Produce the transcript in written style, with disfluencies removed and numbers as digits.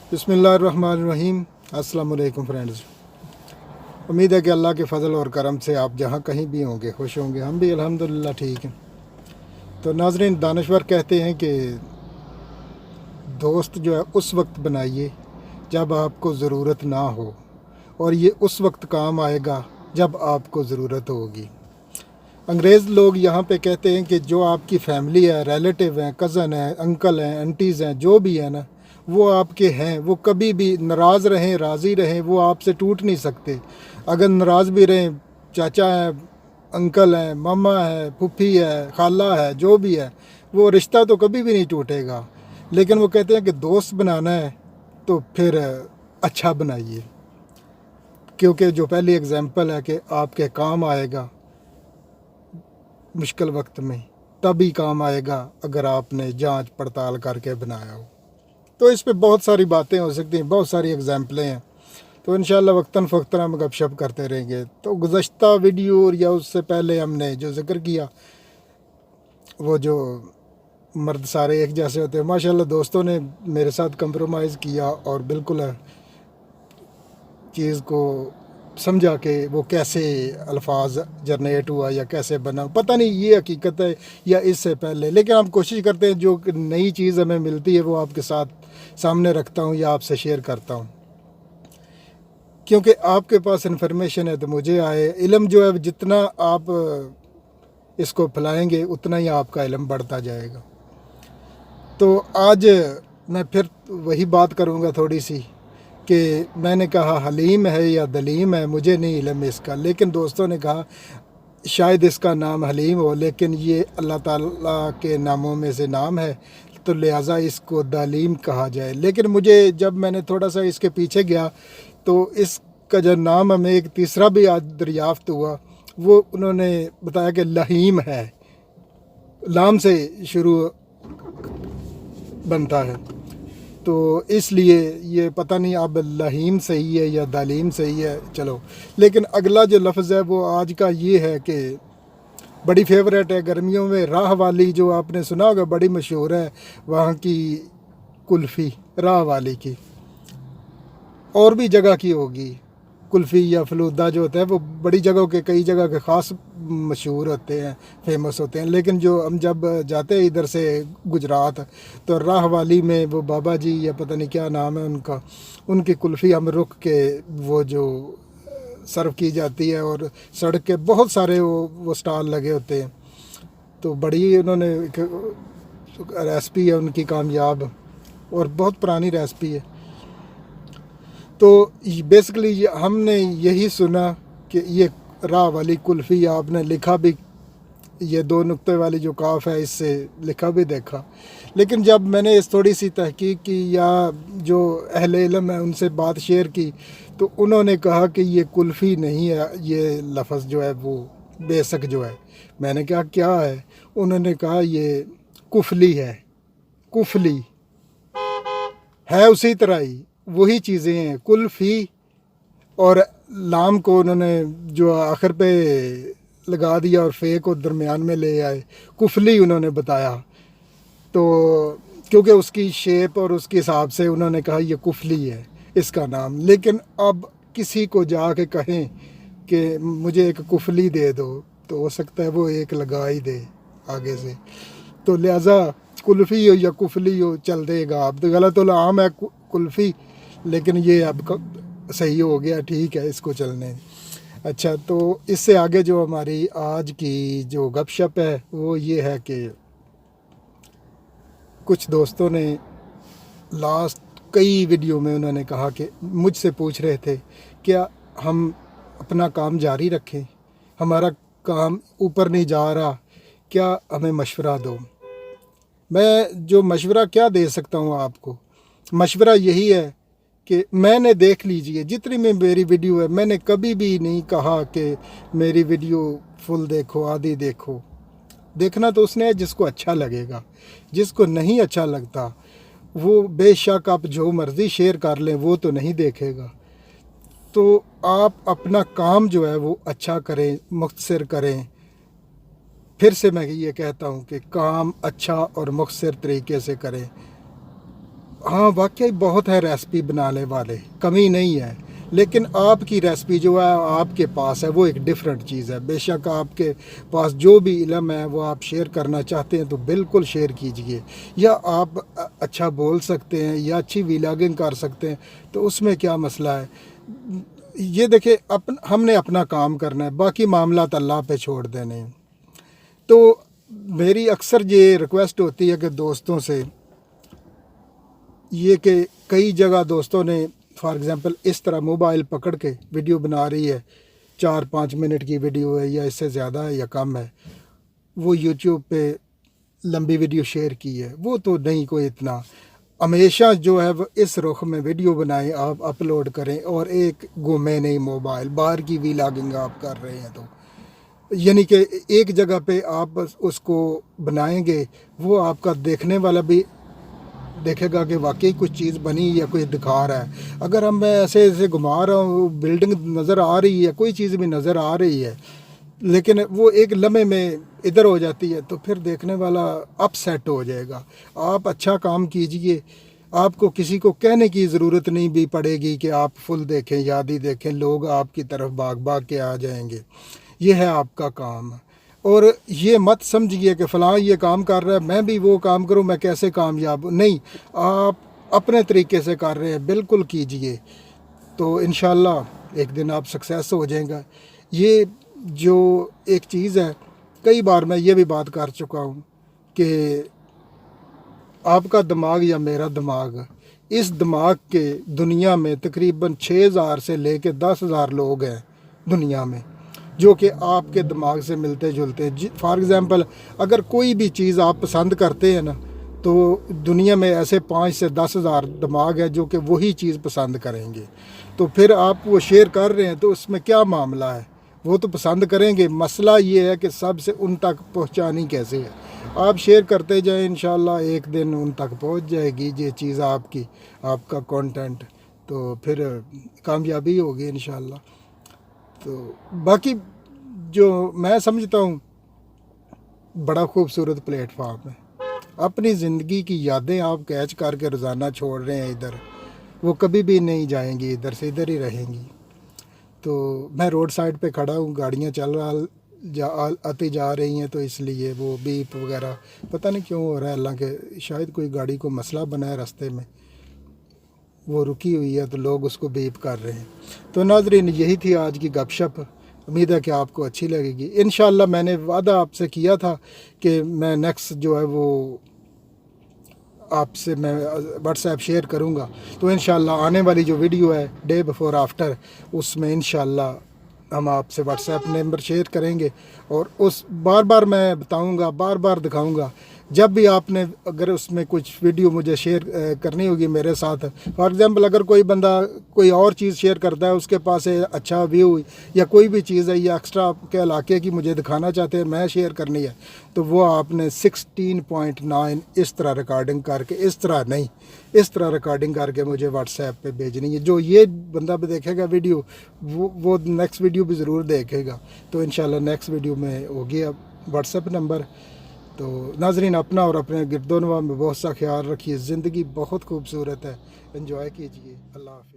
बिस्मिल्लाहिर्रहमानिर्रहीम। अस्सलाम वालेकुम फ्रेंड्स। उम्मीद है कि अल्लाह के फ़ज़ल और करम से आप जहाँ कहीं भी होंगे खुश होंगे। हम भी अल्हम्दुलिल्लाह ठीक हैं। तो नाज़रीन, दानश्वर कहते हैं कि दोस्त जो है उस वक्त बनाइए जब आपको ज़रूरत ना हो, और ये उस वक्त काम आएगा जब आपको ज़रूरत होगी। अंग्रेज़ लोग यहाँ पे कहते हैं कि जो आपकी फैमिली है, रिलेटिव हैं, कज़न हैं, अंकल हैं, आंटीज़ हैं, जो भी है ना, वो आपके हैं। वो कभी भी नाराज़ रहें, राज़ी रहें, वो आपसे टूट नहीं सकते। अगर नाराज़ भी रहें, चाचा है, अंकल हैं, मामा है, फूफी है, खाला है, जो भी है, वो रिश्ता तो कभी भी नहीं टूटेगा। लेकिन वो कहते हैं कि दोस्त बनाना है तो फिर अच्छा बनाइए, क्योंकि जो पहली एग्जांपल है कि आपके काम आएगा मुश्किल वक्त में, तभी काम आएगा अगर आपने जांच पड़ताल करके बनाया हो। तो इस पे बहुत सारी बातें हो सकती हैं, बहुत सारी एग्जांपलें हैं। तो इंशाअल्लाह वक्तन फ़वक्तन हम गपशप करते रहेंगे। तो गुज़श्ता वीडियो या उससे पहले हमने जो ज़िक्र किया, वो जो मर्द सारे एक जैसे होते हैं, माशाल्लाह दोस्तों ने मेरे साथ कंप्रोमाइज़ किया और बिल्कुल चीज़ को समझा कि वो कैसे अल्फाज जनरेट हुआ या कैसे बना। पता नहीं ये हकीकत है या इससे पहले, लेकिन हम कोशिश करते हैं जो नई चीज़ हमें मिलती है वो आपके साथ सामने रखता हूँ या आपसे शेयर करता हूँ, क्योंकि आपके पास इन्फॉर्मेशन है तो मुझे आए। इल्म जो है जितना आप इसको फैलाएंगे उतना ही आपका इल्म बढ़ता जाएगा। तो आज मैं फिर वही बात करूँगा थोड़ी सी कि मैंने कहा हलीम है या दलीम है, मुझे नहीं इल्म इसका, लेकिन दोस्तों ने कहा शायद इसका नाम हलीम हो, लेकिन ये अल्लाह ताला के नामों में से नाम है, तो लिहाजा इसको दलीम कहा जाए। लेकिन मुझे जब मैंने थोड़ा सा इसके पीछे गया तो इसका जो नाम हमें एक तीसरा भी आज दरियाफ्त हुआ, वो उन्होंने बताया कि लहीम है, लाम से शुरू बनता है। तो इसलिए ये पता नहीं अब लहीम सही है या दालीम सही है, चलो। लेकिन अगला जो लफ्ज़ है वो आज का ये है कि बड़ी फेवरेट है गर्मियों में, राह वाली, जो आपने सुना होगा, बड़ी मशहूर है वहाँ की कुल्फ़ी, राह वाली की। और भी जगह की होगी कुल्फ़ी या फलूदा जो होता है, वो बड़ी जगहों के, कई जगह के ख़ास मशहूर होते हैं, फेमस होते हैं। लेकिन जो हम जब जाते हैं इधर से गुजरात, तो राह वाली में वो बाबा जी या पता नहीं क्या नाम है उनका, उनकी कुल्फ़ी हम रुक के वो जो सर्व की जाती है, और सड़क के बहुत सारे वो स्टॉल लगे होते हैं। तो बड़ी उन्होंने एक रेसिपी है उनकी कामयाब, और बहुत पुरानी रेसिपी है। तो बेसिकली हमने यही सुना कि ये राह वाली कुल्फ़ी, आपने लिखा भी, ये दो नुक्ते वाली जो काफ है इससे लिखा भी देखा। लेकिन जब मैंने इस थोड़ी सी तहकीक की या जो अहले इल्म है उनसे बात शेयर की, तो उन्होंने कहा कि ये कुल्फ़ी नहीं है, ये लफ्ज़ जो है वो बेशक जो है। मैंने कहा क्या है? उन्होंने कहा ये कुफली है। कुफली है उसी तरह ही, वही चीज़ें हैं कुल्फ़ी, और लाम को उन्होंने जो आखिर पे लगा दिया और फे को दरमियान में ले आए, कुफली उन्होंने बताया। तो क्योंकि उसकी शेप और उसके हिसाब से उन्होंने कहा ये कुफली है इसका नाम। लेकिन अब किसी को जाके कहें कि मुझे एक कुफली दे दो, तो हो सकता है वो एक लगा ही दे आगे से। तो लिहाजा कुल्फ़ी हो या कुफली हो चल देगा। अब तो गलत आम है कुल्फ़ी, लेकिन ये अब सही हो गया, ठीक है, इसको चलने। अच्छा, तो इससे आगे जो हमारी आज की जो गपशप है वो ये है कि कुछ दोस्तों ने लास्ट कई वीडियो में उन्होंने कहा कि मुझसे पूछ रहे थे क्या हम अपना काम जारी रखें, हमारा काम ऊपर नहीं जा रहा, क्या हमें मशवरा दो। मैं जो मशवरा क्या दे सकता हूँ आपको, मशवरा यही है कि मैंने देख लीजिए जितनी में मेरी वीडियो है, मैंने कभी भी नहीं कहा कि मेरी वीडियो फुल देखो, आधी देखो। देखना तो उसने है जिसको अच्छा लगेगा, जिसको नहीं अच्छा लगता वो बेशक आप जो मर्ज़ी शेयर कर लें, वो तो नहीं देखेगा। तो आप अपना काम जो है वो अच्छा करें, मुख्तसर करें। फिर से मैं ये कहता हूँ कि काम अच्छा और मुख्तसर तरीके से करें। हाँ वाकई बहुत है रेसिपी बनाने वाले, कमी नहीं है, लेकिन आपकी रेसिपी जो है आपके पास है वो एक डिफरेंट चीज़ है। बेशक आपके पास जो भी इल्म है वो आप शेयर करना चाहते हैं तो बिल्कुल शेयर कीजिए, या आप अच्छा बोल सकते हैं या अच्छी व्लॉगिंग कर सकते हैं, तो उसमें क्या मसला है। ये देखिए हमने अपना काम करना है, बाकी मामला अल्लाह पे छोड़ देने हैं। तो मेरी अक्सर ये रिक्वेस्ट होती है कि दोस्तों से, ये कि कई जगह दोस्तों ने फॉर एग्ज़ाम्पल इस तरह मोबाइल पकड़ के वीडियो बना रही है, 4-5 मिनट की वीडियो है या इससे ज़्यादा है या कम है, वो यूट्यूब पे लंबी वीडियो शेयर की है, वो तो नहीं कोई इतना। हमेशा जो है वो इस रुख में वीडियो बनाएं, आप अपलोड करें, और एक घूमे नहीं मोबाइल, बाहर की व्लॉगिंग आप कर रहे हैं तो यानी कि एक जगह पे आप उसको बनाएंगे, वो आपका देखने वाला भी देखेगा कि वाकई कुछ चीज़ बनी या कोई दिखा रहा है। अगर हम मैं ऐसे ऐसे घुमा रहा हूँ, बिल्डिंग नज़र आ रही है, कोई चीज़ भी नज़र आ रही है, लेकिन वो एक लम्हे में इधर हो जाती है, तो फिर देखने वाला अपसेट हो जाएगा। आप अच्छा काम कीजिए, आपको किसी को कहने की ज़रूरत नहीं भी पड़ेगी कि आप फुल देखें या आधी देखें, लोग आपकी तरफ भाग भाग के आ जाएंगे। ये है आपका काम। और ये मत समझिए कि फ़लाँ ये काम कर रहा है मैं भी वो काम करूं, मैं कैसे कामयाब हूं। नहीं, आप अपने तरीके से कर रहे हैं, बिल्कुल कीजिए, तो इंशाल्लाह एक दिन आप सक्सेस हो जाएगा। ये जो एक चीज़ है, कई बार मैं ये भी बात कर चुका हूँ कि आपका दिमाग या मेरा दिमाग, इस दिमाग के दुनिया में तकरीबन 6000 से लेके 10,000 लोग हैं दुनिया में, जो कि आपके दिमाग से मिलते जुलते। फॉर एग्ज़ाम्पल अगर कोई भी चीज़ आप पसंद करते हैं ना, तो दुनिया में ऐसे 5 से 10,000 दिमाग है जो कि वही चीज़ पसंद करेंगे। तो फिर आप वो शेयर कर रहे हैं तो उसमें क्या मामला है, वो तो पसंद करेंगे। मसला ये है कि सबसे उन तक पहुंचानी कैसे है। आप शेयर करते जाएं, इंशाल्लाह एक दिन उन तक पहुंच जाएगी ये चीज़ आपकी, आपका कंटेंट, तो फिर कामयाबी होगी इंशाल्लाह। तो बाकी जो मैं समझता हूँ बड़ा खूबसूरत प्लेटफार्म है। अपनी ज़िंदगी की यादें आप कैच करके रोज़ाना छोड़ रहे हैं इधर, वो कभी भी नहीं जाएंगी, इधर से इधर ही रहेंगी। तो मैं रोड साइड पे खड़ा हूँ, गाड़ियाँ आती जा रही हैं, तो इसलिए वो बीप वगैरह पता नहीं क्यों हो रहा है। हालांकि शायद कोई गाड़ी को मसला बना है रास्ते में, वो रुकी हुई है तो लोग उसको बीप कर रहे हैं। तो नाज़रीन, यही थी आज की गपशप, उम्मीद है कि आपको अच्छी लगेगी। इंशाल्लाह मैंने वादा आपसे किया था कि मैं नेक्स्ट जो है वो आपसे मैं व्हाट्सएप शेयर करूंगा, तो इंशाल्लाह आने वाली जो वीडियो है डे बिफोर आफ्टर, उसमें इंशाल्लाह हम आपसे व्हाट्सएप नंबर शेयर करेंगे, और उस बार बार मैं बताऊंगा, बार बार दिखाऊंगा। जब भी आपने अगर उसमें कुछ वीडियो मुझे शेयर करनी होगी मेरे साथ, फॉर एग्ज़ाम्पल अगर कोई बंदा कोई और चीज़ शेयर करता है, उसके पास है अच्छा व्यू या कोई भी चीज़ है या एक्स्ट्रा आपके इलाके की मुझे दिखाना चाहते हैं, मैं शेयर करनी है, तो वो आपने 16.9 इस तरह रिकॉर्डिंग करके, इस तरह नहीं, इस तरह रिकॉर्डिंग करके मुझे व्हाट्सएप पे भेजनी है। जो ये बंदा भी देखेगा वीडियो, वो नेक्स्ट वीडियो भी ज़रूर देखेगा। तो इंशाल्लाह नेक्स्ट वीडियो में होगी अब व्हाट्सएप नंबर। तो नाज़रीन, अपना और अपने गिरदोनवा में बहुत सा ख्याल रखिए। ज़िंदगी बहुत खूबसूरत है, एंजॉय कीजिए। अल्लाह हाफ़िज़।